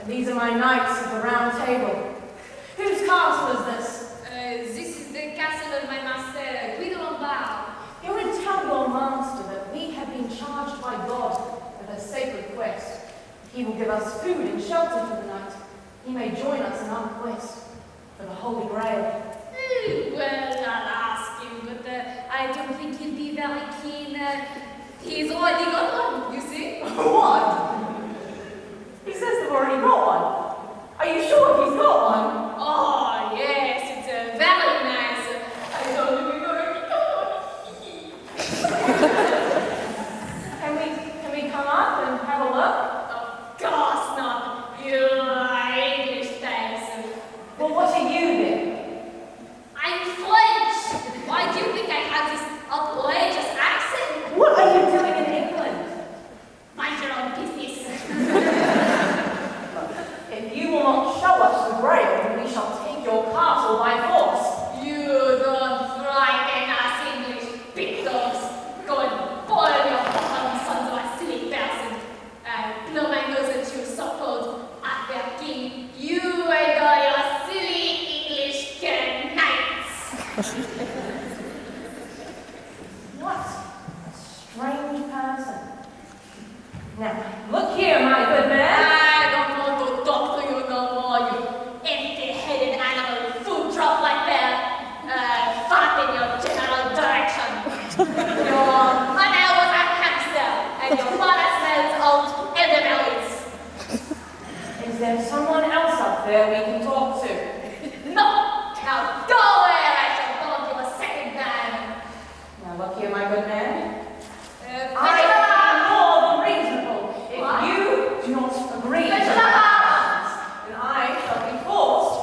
These are my knights of the round table. Whose castle is this? This is the castle of my master, Guido Lombard. You would tell your master that we have been charged by God with a sacred quest. He will give us food and shelter for the night. He may join us in our quest for the Holy Grail. Well, I'll ask him, but I don't think he'll be very keen. He's already got one, you see? What? He says they've already got one. Are you sure he's got one? Oh, yes, it's very nice. I don't even know if he got one. Can we come up and have a look? Of course not. You are English types. Well, what are you then? I'm French. Why do you think I have this outrageous accent? What are you doing in England? Mind your own business. If you will not show us the Grail, then we shall take your castle by force. You don't frighten us, English big dogs. Go and boil your bottom sons of a silly person. Blow my nose at you, so-called Arthur King. You and all your silly English knights. What a strange person. Now, look here, my good man. I don't want to talk to you no more, you empty-headed animal, food drop like that. Fart in your general direction. Your mother was a hamster, and your father smells old elderberries. Is there someone else up there we can talk to? No! Now go away, or I shall taunt you a second time. Now, look here, my good man. I am more than reasonable. If you do not agree to my terms, then I shall be forced.